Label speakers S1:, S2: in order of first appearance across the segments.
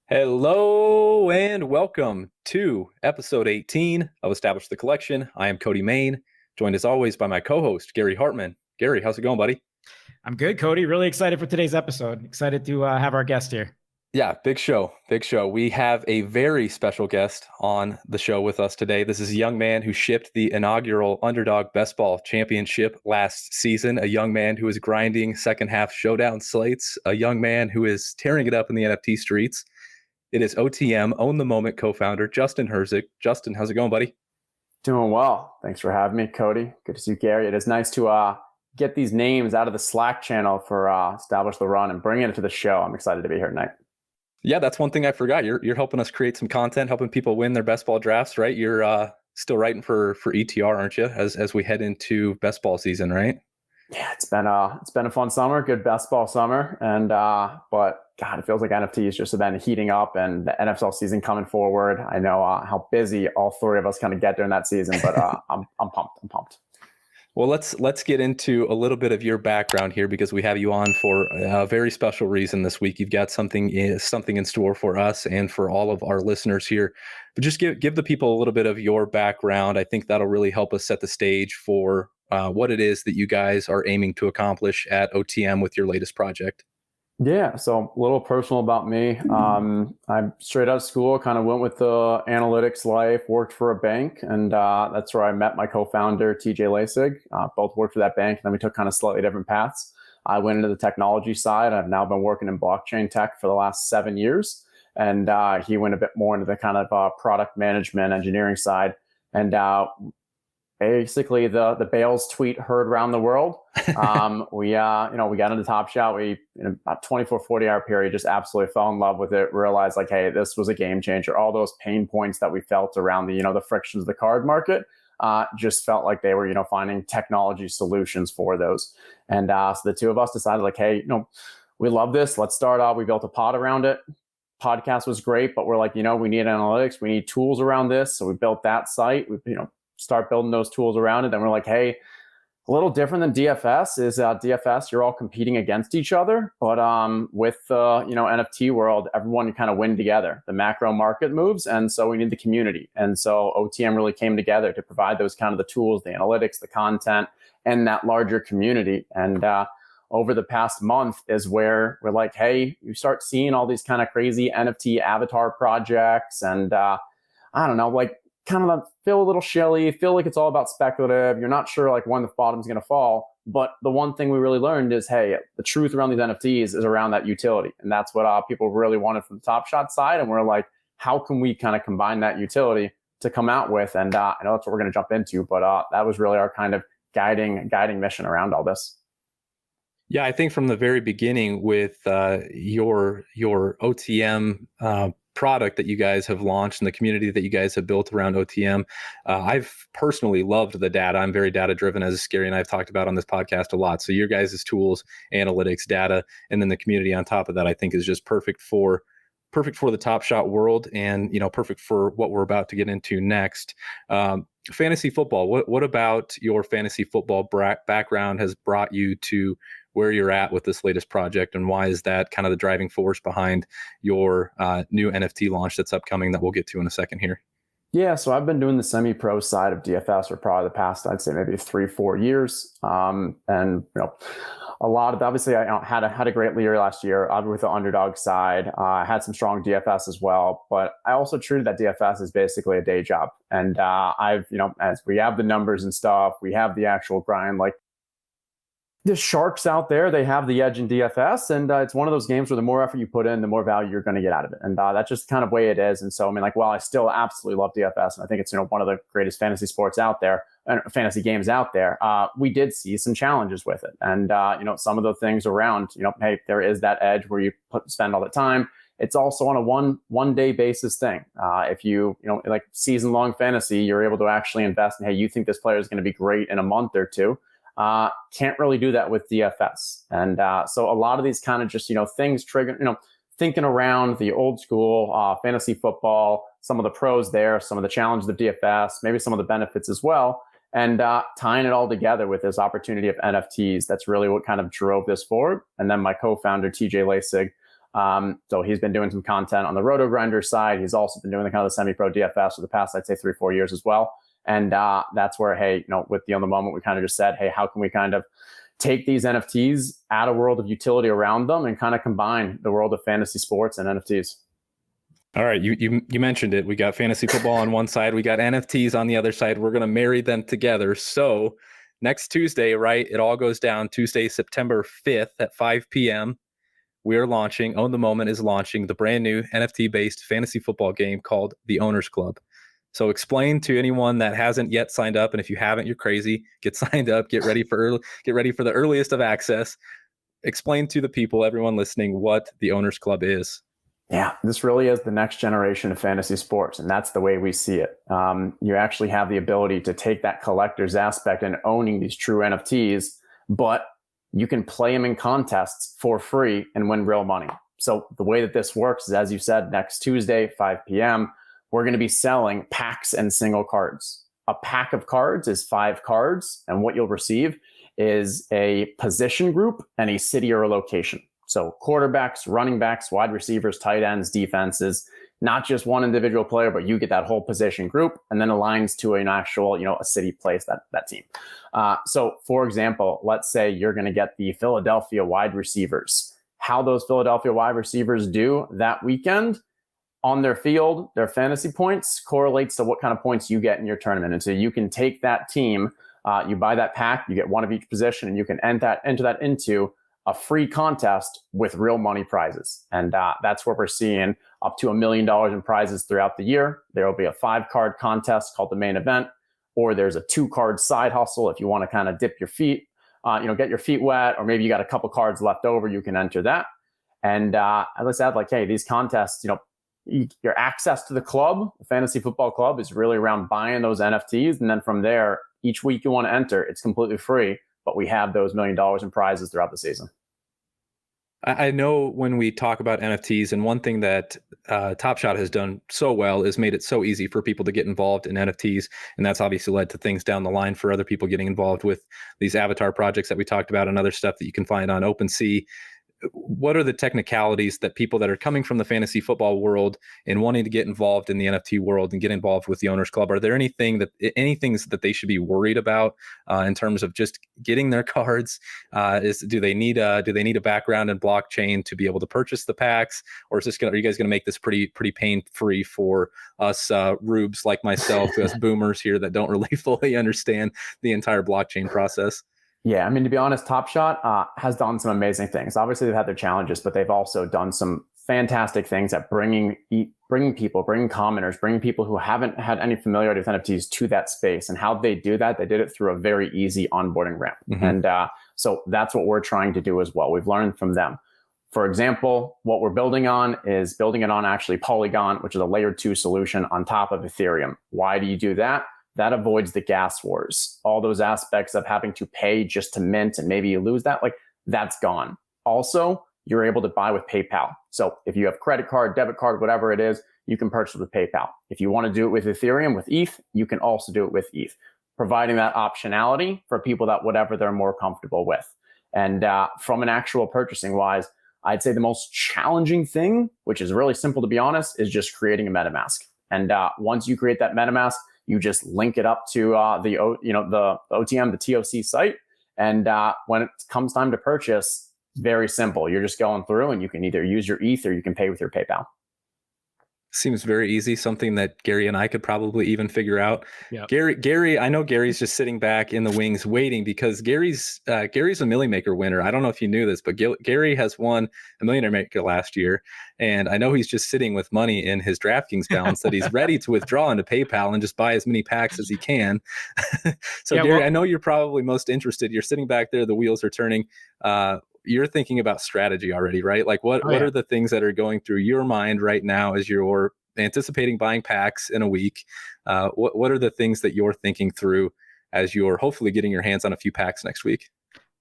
S1: Hello and welcome to episode 18 of Establish the Collection. I am Cody Main, joined as always by my co-host, Gary Hartman. Gary, how's it going, buddy?
S2: I'm good, Cody. Really excited for today's episode. Excited to have our guest here.
S1: Yeah, big show, big show. We have a very special guest on the show with us today. This is a young man who shipped the inaugural Underdog Best Ball Championship last season, a young man who is grinding second half showdown slates, a young man who is tearing it up in the NFT streets. It is OTM, Own the Moment co-founder, Justin Herzig. Justin, how's it going, buddy?
S3: Doing well. Thanks for having me, Cody. Good to see you, Gary. It is nice to get these names out of the Slack channel for Establish the Run and bringing it to the show. I'm excited to be here tonight.
S1: Yeah, that's one thing I forgot. You're helping us create some content, helping people win their best ball drafts, right? You're still writing for ETR, aren't you? As we head into best ball season, right?
S3: Yeah, it's been a fun summer, good best ball summer, and but God, it feels like NFTs just have been heating up, and the NFL season coming forward. I know how busy all three of us kind of get during that season, but I'm pumped. I'm pumped.
S1: Well, let's get into a little bit of your background here because we have you on for a very special reason this week. You've got something in store for us and for all of our listeners here. But just give the people a little bit of your background. I think that'll really help us set the stage for what it is that you guys are aiming to accomplish at OTM with your latest project.
S3: Yeah, so a little personal about me. I'm straight out of school, kind of went with the analytics life, worked for a bank, and that's where I met my co-founder, TJ Lasig. Both worked for that bank, and then we took kind of slightly different paths. I went into the technology side. I've now been working in blockchain tech for the last 7 years, and he went a bit more into the kind of product management, engineering side. And basically the Bales tweet heard around the world. We got into Top Shot. We, in about 24, 40-hour period, just absolutely fell in love with it, realized like, hey, this was a game changer. All those pain points that we felt around the frictions of the card market, just felt like they were, finding technology solutions for those. And so the two of us decided like, hey, we love this. Let's start out. We built a pod around it. Podcast was great, but we're like, we need analytics. We need tools around this. So we built that site. We, start building those tools around it. Then we're like, hey, a little different than DFS is DFS, you're all competing against each other. But with the NFT world, everyone kind of win together. The macro market moves, and so we need the community. And so OTM really came together to provide those kind of the tools, the analytics, the content, and that larger community. And over the past month is where we're like, hey, you start seeing all these kind of crazy NFT avatar projects, and I don't know, like, kind of feel a little shilly, feel like it's all about speculative. You're not sure like when the bottom's going to fall. But the one thing we really learned is, hey, the truth around these NFTs is around that utility. And that's what people really wanted from the Top Shot side. And we're like, how can we kind of combine that utility to come out with? And I know that's what we're going to jump into, but that was really our kind of guiding mission around all this.
S1: Yeah, I think from the very beginning with your OTM product that you guys have launched and the community that you guys have built around OTM, I've personally loved the data. I'm very data driven, as Gary and I have talked about on this podcast a lot. So your guys' tools, analytics, data, and then the community on top of that, I think is just perfect for the Top Shot world, and perfect for what we're about to get into next. Fantasy football. What about your fantasy football background has brought you to where you're at with this latest project, and why is that kind of the driving force behind your new NFT launch that's upcoming that we'll get to in a second here?
S3: Yeah, so I've been doing the semi-pro side of DFS for probably the past, I'd say maybe 3-4 years. And a lot of, obviously I had a great year last year with the underdog side. I had some strong DFS as well, but I also treated that DFS as basically a day job. And I've, as we have the numbers and stuff, we have the actual grind, like, the sharks out there, they have the edge in DFS, and it's one of those games where the more effort you put in, the more value you're going to get out of it. And that's just kind of way it is. And so, while I still absolutely love DFS, and I think it's, one of the greatest fantasy sports out there, and fantasy games out there, we did see some challenges with it. And, some of the things around, hey, there is that edge where you spend all the time. It's also on a one day basis thing. If you, like season long fantasy, you're able to actually invest in, hey, you think this player is going to be great in a month or two. Can't really do that with DFS. And so a lot of these kind of just, things trigger, thinking around the old school fantasy football, some of the pros there, some of the challenges of DFS, maybe some of the benefits as well, and tying it all together with this opportunity of NFTs. That's really what kind of drove this forward. And then my co-founder, TJ Lasig, So he's been doing some content on the Roto Grinder side. He's also been doing the kind of the semi-pro DFS for the past, I'd say 3-4 years as well. And that's where, hey, with Deal in the Moment, we kind of just said, hey, how can we kind of take these NFTs, add a world of utility around them, and kind of combine the world of fantasy sports and NFTs.
S1: All right, you mentioned it. We got fantasy football on one side, we got NFTs on the other side. We're going to marry them together. So next Tuesday, right, it all goes down Tuesday, September 5th at 5 p.m. We're launching, Own the Moment is launching the brand new NFT-based fantasy football game called The Owners Club. So explain to anyone that hasn't yet signed up, and if you haven't, you're crazy. Get signed up. Get ready for the earliest of access. Explain to the people, everyone listening, what the Owners Club is.
S3: Yeah, this really is the next generation of fantasy sports, and that's the way we see it. You actually have the ability to take that collector's aspect and owning these true NFTs, but you can play them in contests for free and win real money. So the way that this works is, as you said, next Tuesday, 5 p.m., we're going to be selling packs and single cards. A pack of cards is 5 cards, and what you'll receive is a position group and a city or a location. So quarterbacks, running backs, wide receivers, tight ends, defenses, not just one individual player, but you get that whole position group and then aligns to an actual, a city place, that team. So for example, let's say you're going to get the Philadelphia wide receivers. How those Philadelphia wide receivers do that weekend on their field, their fantasy points correlates to what kind of points you get in your tournament. And so you can take that team, you buy that pack, you get one of each position, and you can enter that into a free contest with real money prizes. And that's where we're seeing up to $1 million in prizes throughout the year. There will be a 5-card contest called the main event, or there's a 2-card side hustle if you want to kind of dip your feet, get your feet wet, or maybe you got a couple cards left over, you can enter that. And let's add hey, these contests, your access to the club, the fantasy football club, is really around buying those NFTs. And then from there, each week you want to enter, it's completely free, but we have those $1 million in prizes throughout the season.
S1: I know when we talk about NFTs, and one thing that Top Shot has done so well is made it so easy for people to get involved in NFTs. And that's obviously led to things down the line for other people getting involved with these avatar projects that we talked about and other stuff that you can find on OpenSea. What are the technicalities that people that are coming from the fantasy football world and wanting to get involved in the NFT world and get involved with the Owners Club? Are there any things that they should be worried about in terms of just getting their cards? Do they need a background in blockchain to be able to purchase the packs, or are you guys going to make this pretty pain free for us rubes like myself, us boomers here that don't really fully understand the entire blockchain process?
S3: Yeah, to be honest, Top Shot has done some amazing things. Obviously, they've had their challenges, but they've also done some fantastic things at bringing commoners, bringing people who haven't had any familiarity with NFTs to that space. And how they do that, they did it through a very easy onboarding ramp. Mm-hmm. And so that's what we're trying to do as well. We've learned from them. For example, what we're building on is building it on actually Polygon, which is a layer 2 solution on top of Ethereum. Why do you do that? That avoids the gas wars. All those aspects of having to pay just to mint and maybe you lose that, that's gone. Also, you're able to buy with PayPal. So if you have credit card, debit card, whatever it is, you can purchase with PayPal. If you want to do it with Ethereum, with ETH, you can also do it with ETH, providing that optionality for people that whatever they're more comfortable with. And from an actual purchasing wise, I'd say the most challenging thing, which is really simple to be honest, is just creating a MetaMask. And once you create that MetaMask, you just link it up to the OTM, the TOC site. And when it comes time to purchase, very simple. You're just going through and you can either use your ETH or you can pay with your PayPal.
S1: Seems very easy, something that Gary and I could probably even figure out. Yep. Gary, I know Gary's just sitting back in the wings waiting because Gary's a Millie Maker winner. I don't know if you knew this, but Gary has won a Millionaire Maker last year. And I know he's just sitting with money in his DraftKings balance that he's ready to withdraw into PayPal and just buy as many packs as he can. So yeah, Gary, I know you're probably most interested. You're sitting back there, the wheels are turning. You're thinking about strategy already, right? What are the things that are going through your mind right now as you're anticipating buying packs in a week? What are the things that you're thinking through as you're hopefully getting your hands on a few packs next week?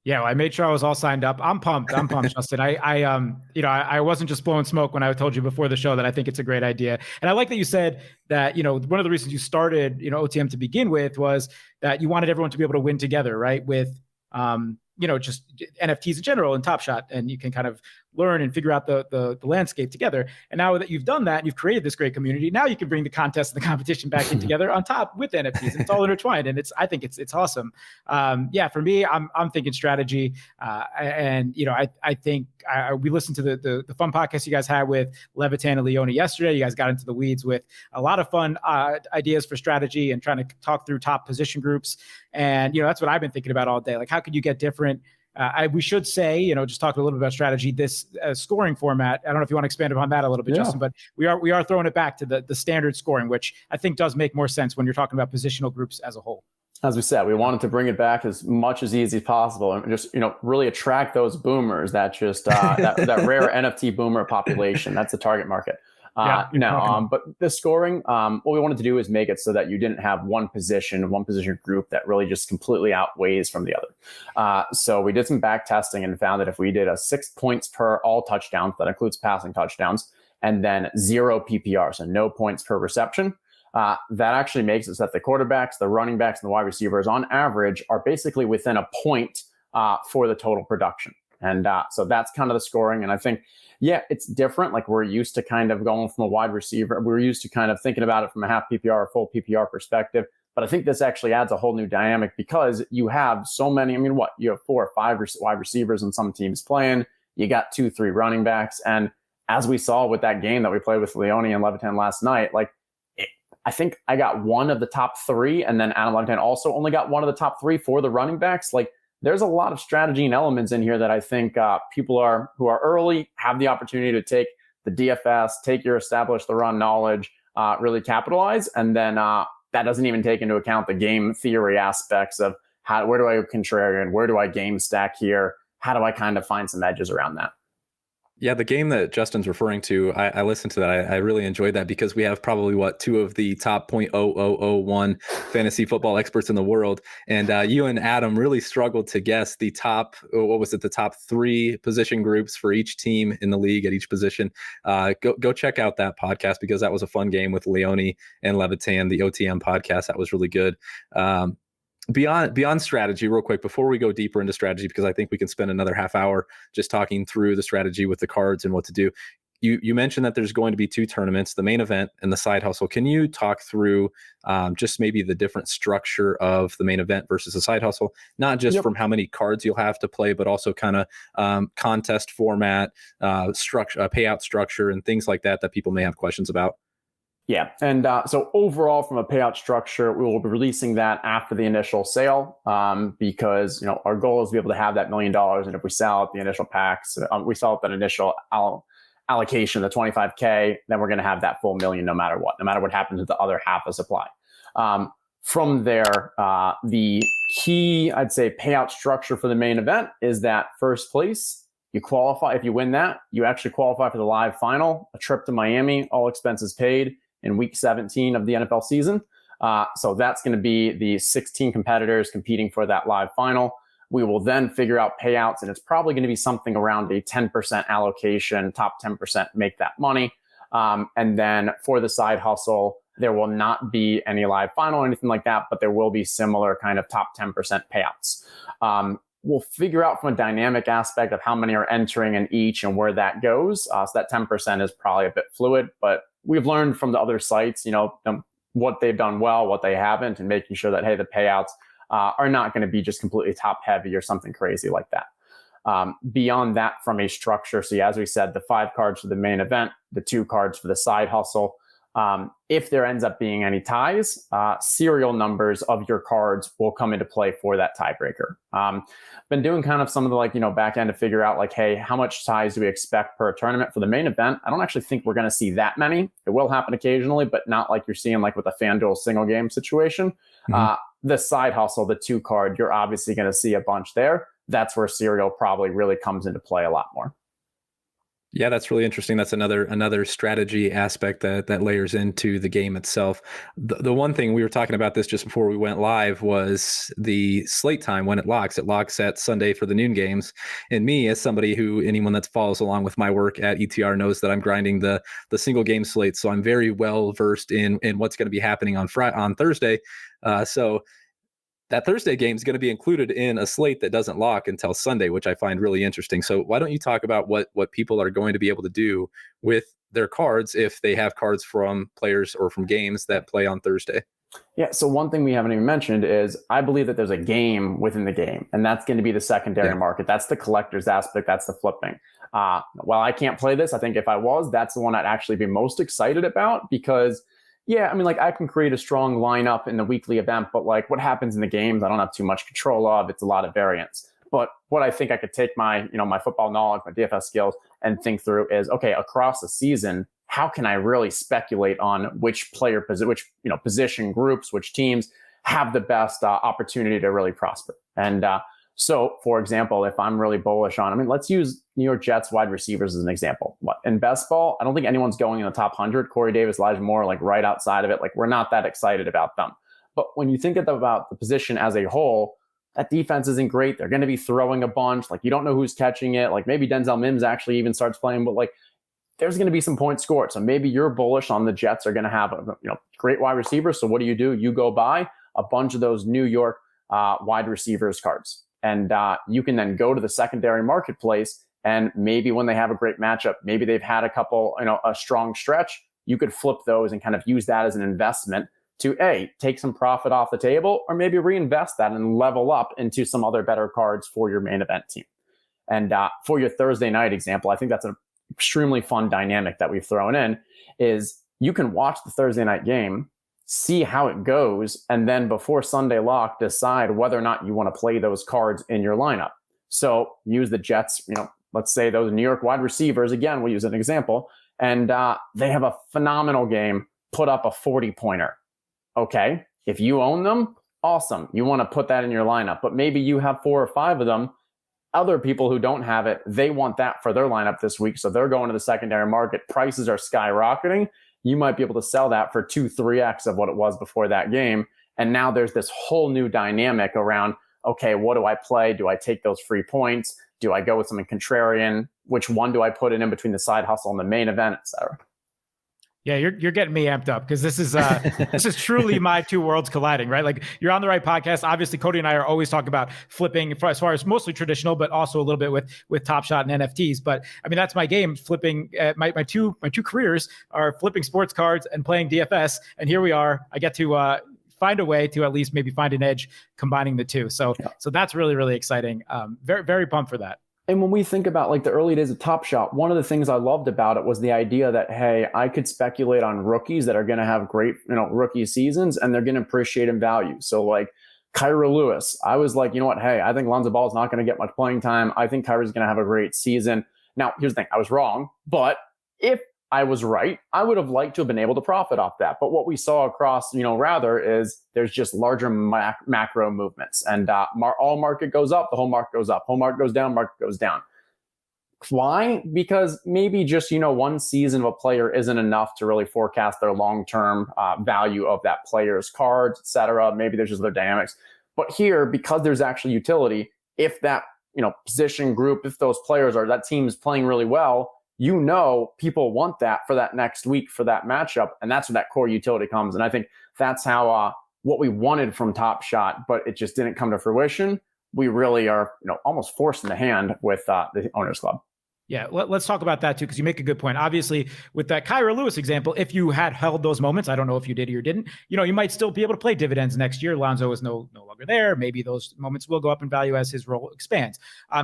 S2: Yeah, well, I made sure I was all signed up. I'm pumped, Justin. I wasn't just blowing smoke when I told you before the show that I think it's a great idea. And I like that you said that, one of the reasons you started, OTM to begin with was that you wanted everyone to be able to win together, right? With just NFTs in general and Top Shot, and you can kind of learn and figure out the landscape together. And now that you've done that and you've created this great community, now you can bring the contest and the competition back in together on top with NFTs, and it's all intertwined. And I think it's awesome. For me, I'm thinking strategy, and I think we listened to the fun podcast you guys had with Levitan and Leone yesterday. You guys got into the weeds with a lot of fun ideas for strategy and trying to talk through top position groups. And that's what I've been thinking about all day. Like, how could you get different? We should say, just talk a little bit about strategy. This scoring format, I don't know if you want to expand upon that a little bit, Justin, but we are throwing it back to the standard scoring, which I think does make more sense when you're talking about positional groups as a whole.
S3: As we said, we wanted to bring it back as much as easy as possible and just, really attract those boomers that just, that rare NFT boomer population. That's the target market. But the scoring, what we wanted to do is make it so that you didn't have one position group that really just completely outweighs from the other. So we did some back testing and found that if we did a 6 points per all touchdowns, that includes passing touchdowns, and then 0 PPR, so no points per reception, that actually makes it so that the quarterbacks, the running backs, and the wide receivers on average are basically within a point for the total production. And so that's kind of the scoring. And I think, it's different. Like, we're used to kind of going from a wide receiver. We're used to kind of thinking about it from a half PPR or full PPR perspective. But I think this actually adds a whole new dynamic because you have so many. You have 4 or 5 wide receivers on some teams playing. You got 2, 3 running backs. And as we saw with that game that we played with Leone and Levitan last night, I think I got one of the top 3, and then Adam Levitan also only got one of the top 3 for the running backs. There's a lot of strategy and elements in here that I think people who are early have the opportunity to take the DFS, take your establish the run knowledge, really capitalize. And then that doesn't even take into account the game theory aspects of where do I go contrarian? Where do I game stack here? How do I kind of find some edges around that?
S1: Yeah, the game that Justin's referring to, I listened to that. I really enjoyed that because we have probably 2 of the top 0.0001 fantasy football experts in the world. And you and Adam really struggled to guess the top, the top 3 position groups for each team in the league at each position. Go check out that podcast because that was a fun game with Leone and Levitan, the OTM podcast. That was really good. Beyond strategy, real quick, before we go deeper into strategy, because I think we can spend another half hour just talking through the strategy with the cards and what to do. You mentioned that there's going to be 2 tournaments, the main event and the side hustle. Can you talk through just maybe the different structure of the main event versus the side hustle? Not just from how many cards you'll have to play, but also kind of contest format, structure, payout structure, and things like that people may have questions about.
S3: Yeah. And so overall, from a payout structure, we will be releasing that after the initial sale because, our goal is to be able to have that $1 million. And if we sell out the initial packs, we sell out that initial allocation, the 25K, then we're going to have that full $1 million no matter what happens with the other half of supply. From there, the key, I'd say, payout structure for the main event is that first place, you qualify. If you win that, you actually qualify for the live final, a trip to Miami, all expenses paid, in week 17 of the NFL season. So that's going to be the 16 competitors competing for that live final. We will then figure out payouts, and it's probably going to be something around a 10% allocation, top 10% make that money. And then for the side hustle, there will not be any live final or anything like that, but there will be similar kind of top 10% payouts. We'll figure out from a dynamic aspect of how many are entering in each and where that goes. So that 10% is probably a bit fluid, but we've learned from the other sites, what they've done well, what they haven't, and making sure that, hey, the payouts are not going to be just completely top heavy or something crazy like that. Beyond that, from a structure, so as we said, the 5 cards for the main event, the 2 cards for the side hustle. If there ends up being any ties, serial numbers of your cards will come into play for that tiebreaker. Been doing kind of some of the back end to figure out hey, how much ties do we expect per tournament for the main event? I don't actually think we're going to see that many. It will happen occasionally, but not like you're seeing with a FanDuel single game situation. Mm-hmm. The side hustle, the 2 card, you're obviously going to see a bunch there. That's where serial probably really comes into play a lot more.
S1: Yeah, that's really interesting. That's another strategy aspect that layers into the game itself. The one thing we were talking about this just before we went live was the slate time when it locks. It locks at Sunday for the noon games. And me, as somebody anyone that follows along with my work at ETR knows that I'm grinding the single game slate. So I'm very well versed in what's going to be happening on Thursday. So that Thursday game is going to be included in a slate that doesn't lock until Sunday, which I find really interesting. So why don't you talk about what people are going to be able to do with their cards if they have cards from players or from games that play on Thursday?
S3: Yeah. So one thing we haven't even mentioned is I believe that there's a game within the game, and that's going to be the secondary market. That's the collector's aspect. That's the flipping. While I can't play this, I think if I was, that's the one I'd actually be most excited about because, yeah, I mean, like I can create a strong lineup in the weekly event, but like what happens in the games, I don't have too much control of. It's a lot of variance. But what I think I could take my, my football knowledge, my DFS skills, and think through is, okay, across the season, how can I really speculate on which player, which position groups, which teams have the best opportunity to really prosper? And so, for example, if I'm really bullish on, let's use New York Jets wide receivers as an example. In best ball, I don't think anyone's going in the top 100. Corey Davis, Elijah Moore, like right outside of it. Like we're not that excited about them. But when you think about the position as a whole, that defense isn't great. They're going to be throwing a bunch. Like you don't know who's catching it. Like maybe Denzel Mims actually even starts playing, but like there's going to be some points scored. So maybe you're bullish on the Jets are going to have great wide receivers. So what do? You go buy a bunch of those New York wide receivers cards. And you can then go to the secondary marketplace, and maybe when they have a great matchup, maybe they've had a couple, a strong stretch, you could flip those and kind of use that as an investment to take some profit off the table, or maybe reinvest that and level up into some other better cards for your main event team. And for your Thursday night example, I think that's an extremely fun dynamic that we've thrown in is you can watch the Thursday night game, see how it goes, and then before Sunday lock, decide whether or not you want to play those cards in your lineup. So use the Jets, let's say those New York wide receivers, again, we'll use an example, and they have a phenomenal game, put up a 40-pointer. Okay, if you own them, awesome. You want to put that in your lineup, but maybe you have 4 or 5 of them. Other people who don't have it, they want that for their lineup this week, so they're going to the secondary market. Prices are skyrocketing. You might be able to sell that for 2-3x of what it was before that game. And now there's this whole new dynamic around, okay, what do I play? Do I take those free points? Do I go with something contrarian? Which one do I put in between the side hustle and the main event, et cetera?
S2: Yeah, you're getting me amped up because this is truly my two worlds colliding, right? Like you're on the right podcast. Obviously, Cody and I are always talking about flipping as far as mostly traditional, but also a little bit with Top Shot and NFTs. But I mean, that's my game. Flipping my two careers are flipping sports cards and playing DFS. And here we are. I get to find a way to at least maybe find an edge combining the two. So that's really, really exciting. Very, very pumped for that.
S3: And when we think about like the early days of Top Shot, one of the things I loved about it was the idea that, hey, I could speculate on rookies that are going to have great, rookie seasons and they're going to appreciate in value. So like Kyra Lewis, I was like, you know what? Hey, I think Lonzo Ball is not going to get much playing time. I think Kyra's going to have a great season. Now, here's the thing. I was wrong, but if I was right, I would have liked to have been able to profit off that. But what we saw across, rather is there's just larger macro movements, and all market goes up, the whole market goes up, whole market goes down, market goes down. Why? Because maybe just, one season of a player isn't enough to really forecast their long-term value of that player's cards, et cetera. Maybe there's just other dynamics. But here, because there's actually utility, if that, position group, if those players that team's playing really well, people want that for that next week for that matchup. And that's where that core utility comes. And I think that's how what we wanted from Top Shot, but it just didn't come to fruition. We really are, almost forced in the hand with the Owners Club.
S2: Yeah, let's talk about that too, because you make a good point. Obviously, with that Kyra Lewis example, if you had held those moments, I don't know if you did or didn't, you might still be able to play dividends next year. Lonzo is no longer there. Maybe those moments will go up in value as his role expands.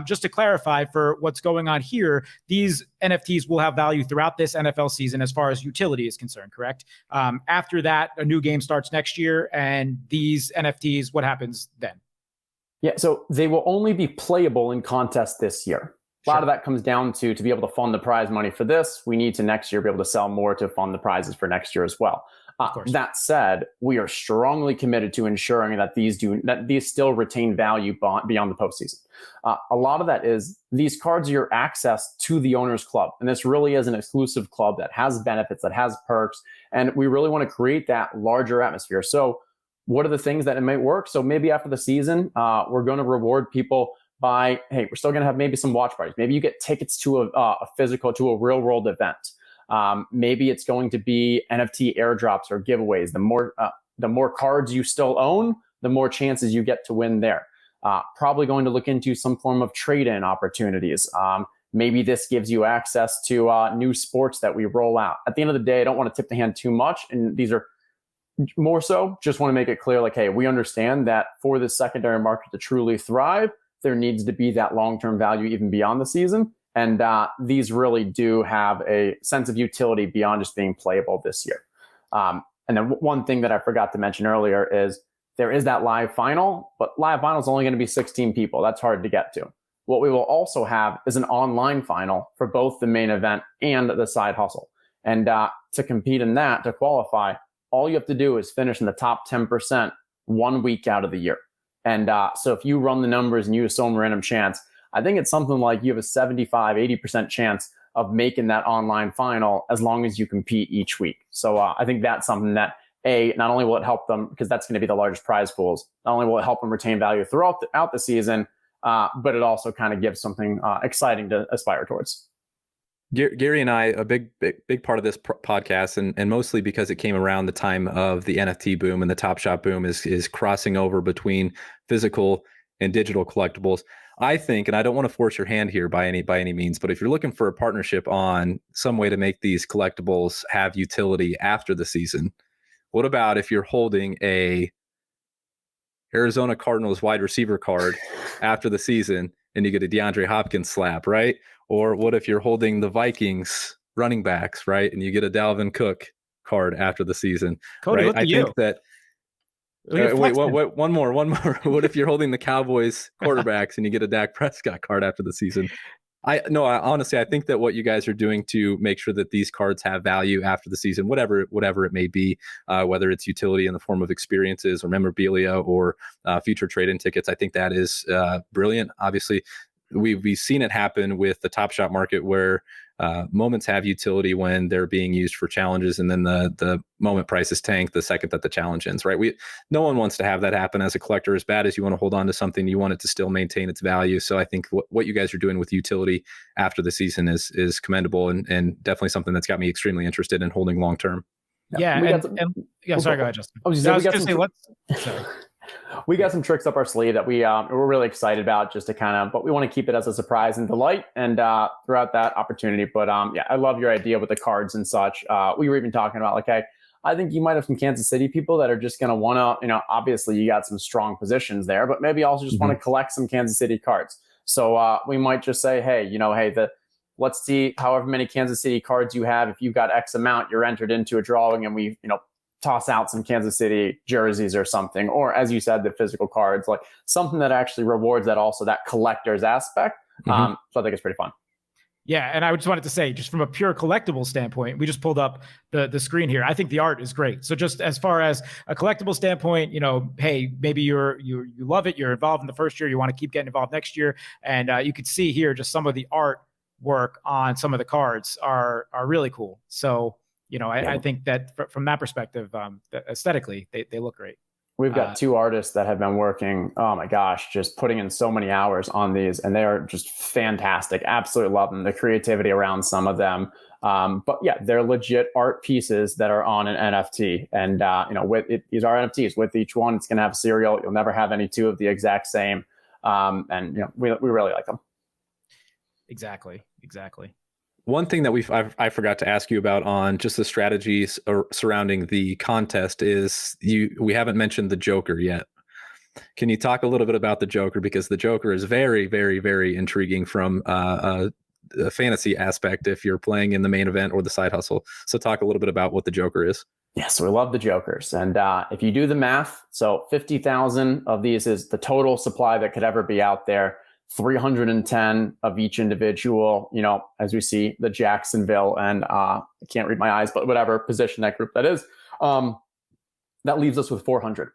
S2: Just to clarify for what's going on here, these NFTs will have value throughout this NFL season as far as utility is concerned, correct? After that, a new game starts next year, and these NFTs, what happens then?
S3: Yeah, so they will only be playable in contests this year. A lot of that comes down to be able to fund the prize money for this, we need to next year be able to sell more to fund the prizes for next year as well. That said, we are strongly committed to ensuring that these still retain value beyond the postseason. A lot of that is these cards are your access to the Owners Club. And this really is an exclusive club that has benefits, that has perks. And we really want to create that larger atmosphere. So what are the things that it might work? So maybe after the season, we're going to reward people by, hey, we're still going to have maybe some watch parties. Maybe you get tickets to a physical, to a real world event. Maybe it's going to be NFT airdrops or giveaways. The more cards you still own, the more chances you get to win there. Probably going to look into some form of trade-in opportunities. Maybe this gives you access to new sports that we roll out. At the end of the day, I don't want to tip the hand too much. And these are more so just want to make it clear, like, hey, we understand that for the secondary market to truly thrive, there needs to be that long-term value even beyond the season. And these really do have a sense of utility beyond just being playable this year. And then one thing that I forgot to mention earlier is there is that live final, but live final is only going to be 16 people. That's hard to get to. What we will also have is an online final for both the main event and the side hustle. And to compete in that, to qualify, all you have to do is finish in the top 10% 1 week out of the year. And so if you run the numbers and use some random chance, I think it's something like you have a 75, 80% chance of making that online final as long as you compete each week. So I think that's something that, not only will it help them, because that's going to be the largest prize pools, not only will it help them retain value throughout the season, but it also kind of gives something exciting to aspire towards.
S1: Gary and I, a big part of this podcast, and mostly because it came around the time of the NFT boom and the Top Shot boom, is crossing over between physical and digital collectibles. I think, and I don't want to force your hand here by any means, but if you're looking for a partnership on some way to make these collectibles have utility after the season, what about if you're holding a Arizona Cardinals wide receiver card after the season and you get a DeAndre Hopkins slap, right? Or what if you're holding the Vikings running backs, right? And you get a Dalvin Cook card after the season,
S2: Cody,
S1: right?
S2: look at you.
S1: Think that. Wait, one more. What if you're holding the Cowboys quarterbacks and you get a Dak Prescott card after the season? Honestly, I think that what you guys are doing to make sure that these cards have value after the season, whatever it may be, whether it's utility in the form of experiences or memorabilia or future trade-in tickets, I think that is brilliant. Obviously, we've seen it happen with the Top Shot market where moments have utility when they're being used for challenges, and then the moment prices tank the second that the challenge ends, right? No one wants to have that happen. As a collector, as bad as you want to hold on to something, you want it to still maintain its value. So I think what you guys are doing with utility after the season is commendable, and definitely something that's got me extremely interested in holding long term.
S2: Yeah, sorry, go ahead, Justin.
S3: We got some tricks up our sleeve that we're really excited about, just to but we want to keep it as a surprise and delight and throughout that opportunity. But I love your idea with the cards and such. We were even talking about, like, hey, I think you might have some Kansas City people that are just going to want to, obviously you got some strong positions there, but maybe also just want to collect some Kansas City cards. So we might just say, hey, let's see however many Kansas City cards you have. If you've got X amount, you're entered into a drawing, and we, toss out some Kansas City jerseys or something, or as you said, the physical cards, like something that actually rewards that collector's aspect. So I think it's pretty fun.
S2: Yeah, and I just wanted to say, just from a pure collectible standpoint, we just pulled up the screen here. I think the art is great. So just as far as a collectible standpoint, hey, maybe you love it, you're involved in the first year, you want to keep getting involved next year, and you could see here just some of the art work on some of the cards are really cool. So I think that from that perspective, aesthetically, they look great.
S3: We've got two artists that have been working, oh my gosh, just putting in so many hours on these, and they are just fantastic. Absolutely love them. The creativity around some of them. But yeah, they're legit art pieces that are on an NFT. And, these are NFTs. With each one, it's going to have a serial. You'll never have any two of the exact same. And we really like them.
S2: Exactly.
S1: One thing that I forgot to ask you about on just the strategies surrounding the contest is we haven't mentioned the Joker yet. Can you talk a little bit about the Joker? Because the Joker is very, very, very intriguing from a fantasy aspect if you're playing in the main event or the side hustle. So talk a little bit about what the Joker is.
S3: Yes, we love the Jokers. And if you do the math, so 50,000 of these is the total supply that could ever be out there. 310 of each individual, as we see the Jacksonville and I can't read my eyes, but whatever position that group that is, that leaves us with 400.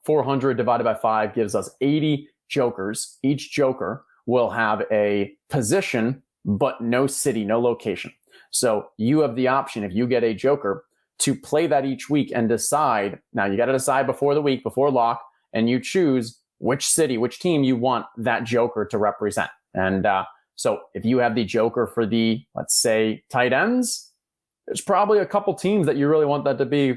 S3: 400 divided by 5 gives us 80 Jokers. Each Joker will have a position, but no city, no location. So you have the option, if you get a Joker, to play that each week and decide. Now you got to decide before the week, before lock, and you choose which city, which team you want that Joker to represent. And so if you have the Joker for the, let's say, tight ends, there's probably a couple teams that you really want that to be,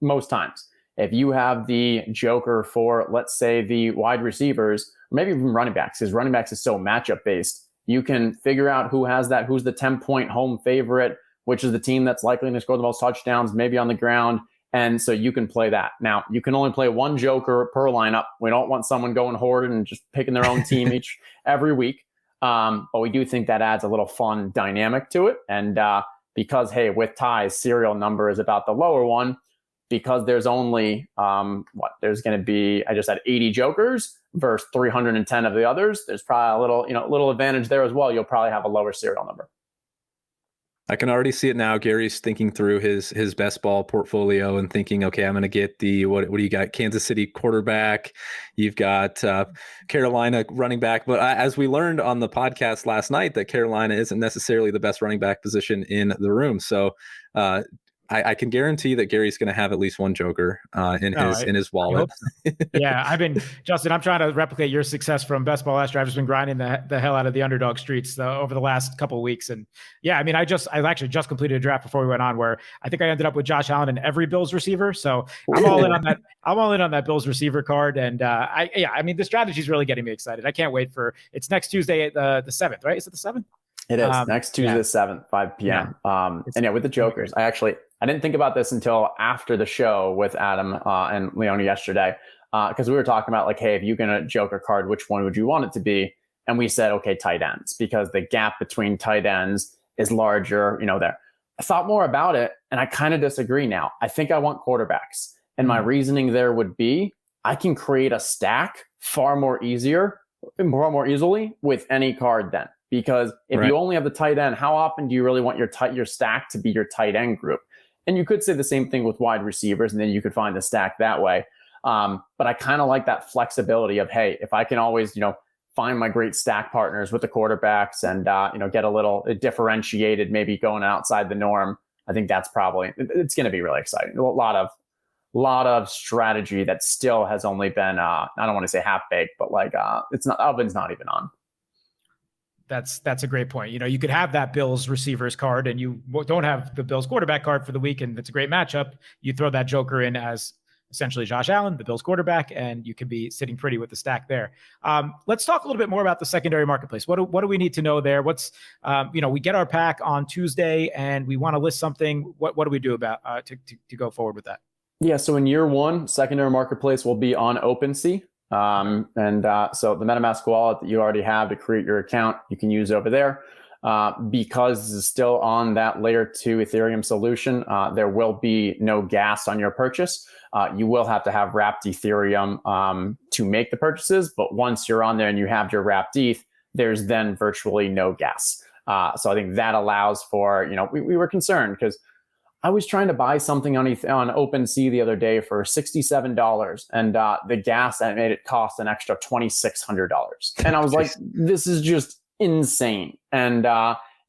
S3: most times. if you have the joker for, let's say, the wide receivers, or maybe even running backs, because running backs is so matchup based, you can figure out who has that, who's the 10-point home favorite, which is the team that's likely to score the most touchdowns, maybe on the ground. And so you can play that. Now, you can only play one joker per lineup. We don't want someone going hoarded and just picking their own team every week. But we do think that adds a little fun dynamic to it. And because, hey, with ties, serial number is about the lower one, because there's only, there's going to be, I just had 80 jokers versus 310 of the others. There's probably a little advantage there as well. You'll probably have a lower serial number.
S1: I can already see it now. Gary's thinking through his best ball portfolio and thinking, okay, I'm going to get the, what do you got? Kansas City quarterback. You've got Carolina running back. But as we learned on the podcast last night, that Carolina isn't necessarily the best running back position in the room. So I can guarantee that Gary's going to have at least one joker in his wallet.
S2: So. Yeah, Justin, I'm trying to replicate your success from best ball last year. I've just been grinding the hell out of the underdog streets over the last couple of weeks. And yeah, I mean, I actually just completed a draft before we went on where I think I ended up with Josh Allen in every Bills receiver. So I'm all in on that. I'm all in on that Bills receiver card. And I mean, the strategy is really getting me excited. I can't wait it's next Tuesday, the 7th, right? Is it the 7th?
S3: It is next Tuesday, the 7th, 5 p.m. Yeah. And yeah, with the jokers, I didn't think about this until after the show with Adam and Leone yesterday, because we were talking about like, hey, if you get a joker card, which one would you want it to be? And we said, okay, tight ends, because the gap between tight ends is larger, there. I thought more about it, and I kind of disagree now. I think I want quarterbacks. And my reasoning there would be, I can create a stack far more easily with any card then. Because if you only have the tight end, how often do you really want your stack to be your tight end group? And you could say the same thing with wide receivers, and then you could find the stack that way. But I kind of like that flexibility of, hey, if I can always, find my great stack partners with the quarterbacks and, get a little differentiated, maybe going outside the norm, I think that's it's going to be really exciting. A lot of strategy that still has only been, I don't want to say half baked, but oven's not even on.
S2: That's a great point. You could have that Bills receivers card and you don't have the Bills quarterback card for the week, and it's a great matchup. You throw that joker in as essentially Josh Allen, the Bills quarterback, and you could be sitting pretty with the stack there. Let's talk a little bit more about the secondary marketplace. What do we need to know there? What's, we get our pack on Tuesday and we want to list something. What do we do about to go forward with that? Yeah.
S3: So in year one, secondary marketplace will be on OpenSea. So the MetaMask wallet that you already have to create your account, you can use over there. Because this is still on that layer 2 Ethereum solution, there will be no gas on your purchase. You will have to have wrapped Ethereum to make the purchases, but once you're on there and you have your wrapped ETH, there's then virtually no gas. So I think that allows for, we were concerned because I was trying to buy something on OpenSea the other day for $67, and the gas that made it cost an extra $2,600. And I was like, this is just insane. And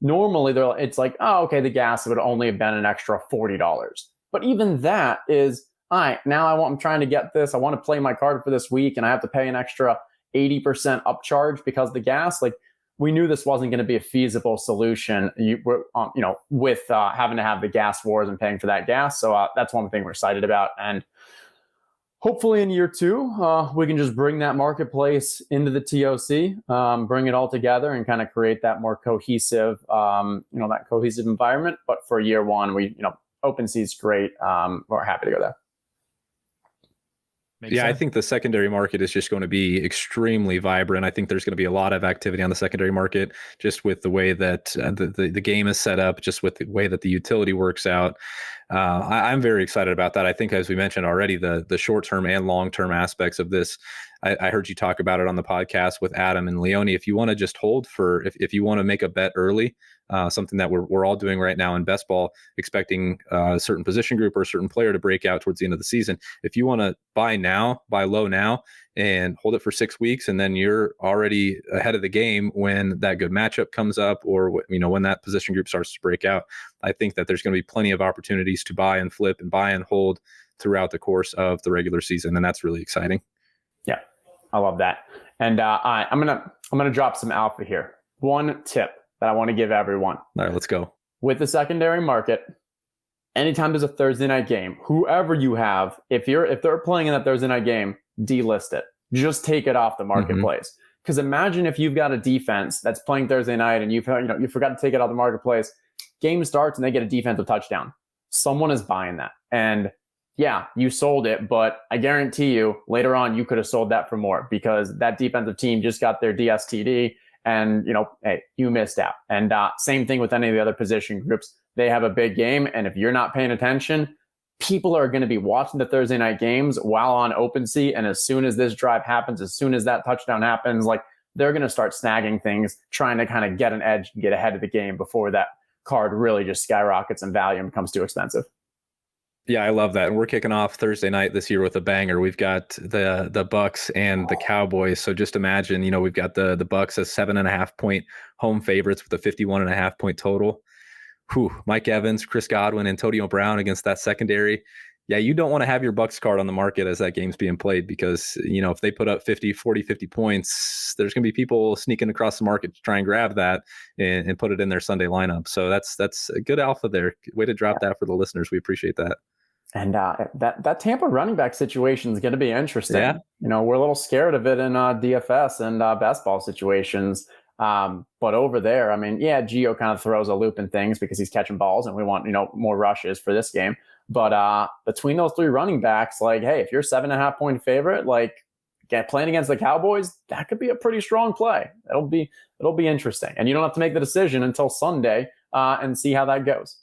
S3: normally it's like, oh, okay, the gas would only have been an extra $40. But even that is, all right, now I'm trying to get this. I want to play my card for this week, and I have to pay an extra 80% upcharge because of the gas. Like, we knew this wasn't going to be a feasible solution, with having to have the gas wars and paying for that gas. So that's one thing we're excited about. And hopefully in year 2, we can just bring that marketplace into the TOC, bring it all together and kind of create that more cohesive, that cohesive environment. But for year 1, OpenSea is great. We're happy to go there.
S1: I think the secondary market is just going to be extremely vibrant. I think there's going to be a lot of activity on the secondary market, just with the way that the game is set up, just with the way that the utility works out. I'm very excited about that. I think, as we mentioned already, the short-term and long-term aspects of this, I heard you talk about it on the podcast with Adam and Leone. If you want to just hold if you want to make a bet early, something that we're all doing right now in best ball, expecting a certain position group or a certain player to break out towards the end of the season. If you want to buy low now and hold it for 6 weeks, and then you're already ahead of the game when that good matchup comes up, or when that position group starts to break out, I think that there's going to be plenty of opportunities to buy and flip and buy and hold throughout the course of the regular season, and that's really exciting.
S3: Yeah, I love that. And I'm gonna drop some alpha here. One tip that I want to give everyone.
S1: All right, let's go.
S3: With the secondary market, anytime there's a Thursday night game, whoever you have, if they're playing in that Thursday night game, delist it. Just take it off the marketplace. Because imagine if you've got a defense that's playing Thursday night and you forgot to take it off the marketplace. Game starts and they get a defensive touchdown. Someone is buying that. And yeah, you sold it, but I guarantee you later on you could have sold that for more because that defensive team just got their DSTD and, hey, you missed out. And same thing with any of the other position groups. They have a big game. And if you're not paying attention, people are going to be watching the Thursday night games while on OpenSea. And as soon as this drive happens, as soon as that touchdown happens, like they're going to start snagging things, trying to kind of get an edge and get ahead of the game before that card really just skyrockets in value and becomes too expensive.
S1: Yeah, I love that. And we're kicking off Thursday night this year with a banger. We've got the Bucks and the Cowboys. So just imagine, we've got the Bucks as 7.5-point home favorites with a 51.5-point total. Mike Evans, Chris Godwin, Antonio Brown against that secondary. Yeah, you don't want to have your Bucks card on the market as that game's being played because, if they put up 50 points, there's going to be people sneaking across the market to try and grab that and put it in their Sunday lineup. So that's a good alpha there. Way to drop that for the listeners. We appreciate that.
S3: And that Tampa running back situation is going to be interesting.
S1: Yeah.
S3: We're a little scared of it in DFS and best ball situations. But over there, Gio kind of throws a loop in things because he's catching balls and we want, more rushes for this game. But between those three running backs, like, hey, if you're 7.5-point favorite, like playing against the Cowboys, that could be a pretty strong play. It'll be interesting. And you don't have to make the decision until Sunday and see how that goes.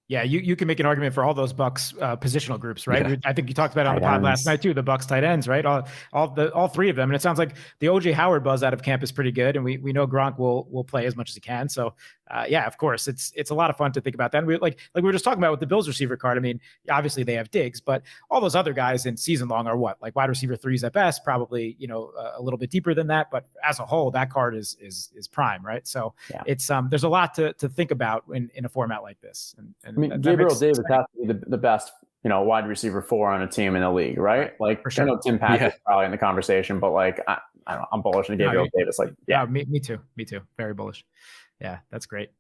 S2: Yeah, you can make an argument for all those Bucks positional groups, right? Yeah. I think you talked about it on the pod last night too. The Bucks tight ends, right? All three of them, and it sounds like the OJ Howard buzz out of camp is pretty good, and we know Gronk will play as much as he can. So yeah, of course, it's a lot of fun to think about that. And we like we were just talking about with the Bills receiver card. Obviously they have Diggs, but all those other guys in season long are what, like wide receiver 3s at best, probably a little bit deeper than that. But as a whole, that card is prime, right? So yeah. It's there's a lot to think about in a format like this. And
S3: Gabriel Davis has to be the best, wide receiver 4 on a team in the league, right? Like, for sure. I know Tim Patrick's probably in the conversation, but like, I don't know, I'm bullish on Gabriel Davis. Like, yeah,
S2: me too. Very bullish. Yeah, that's great.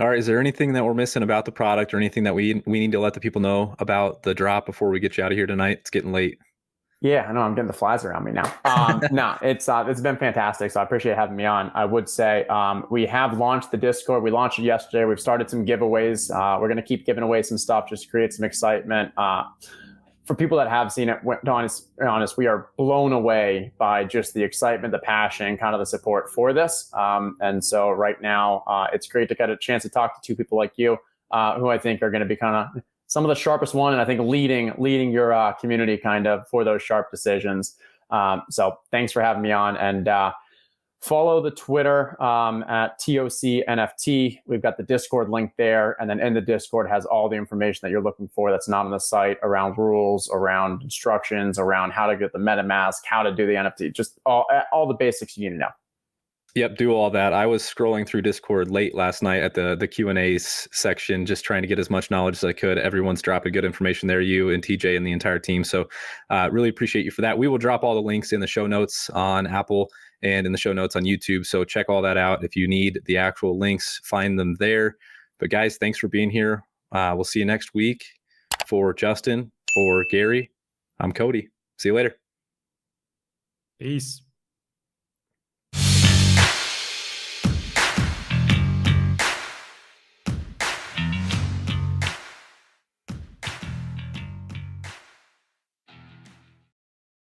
S1: All right. Is there anything that we're missing about the product or anything that we need to let the people know about the drop before we get you out of here tonight? It's getting late.
S3: Yeah, I know. I'm getting the flies around me now. No, it's been fantastic. So I appreciate having me on. I would say we have launched the Discord. We launched it yesterday. We've started some giveaways. We're going to keep giving away some stuff just to create some excitement. For people that have seen it, honest, we are blown away by just the excitement, the passion, kind of the support for this. And so right now, it's great to get a chance to talk to two people like you, who I think are going to be kind of some of the sharpest one, and I think leading your community kind of for those sharp decisions. So thanks for having me on, and follow the Twitter at TOCNFT. We've got the Discord link there, and then in the Discord has all the information that you're looking for that's not on the site around rules, around instructions, around how to get the MetaMask, how to do the NFT, just all the basics you need to know.
S1: Yep, do all that. I was scrolling through Discord late last night at the Q&As section, just trying to get as much knowledge as I could. Everyone's dropping good information there, you and TJ and the entire team. So really appreciate you for that. We will drop all the links in the show notes on Apple and in the show notes on YouTube. So check all that out. If you need the actual links, find them there. But guys, thanks for being here. We'll see you next week. For Justin, for Gary, I'm Cody. See you later.
S2: Peace.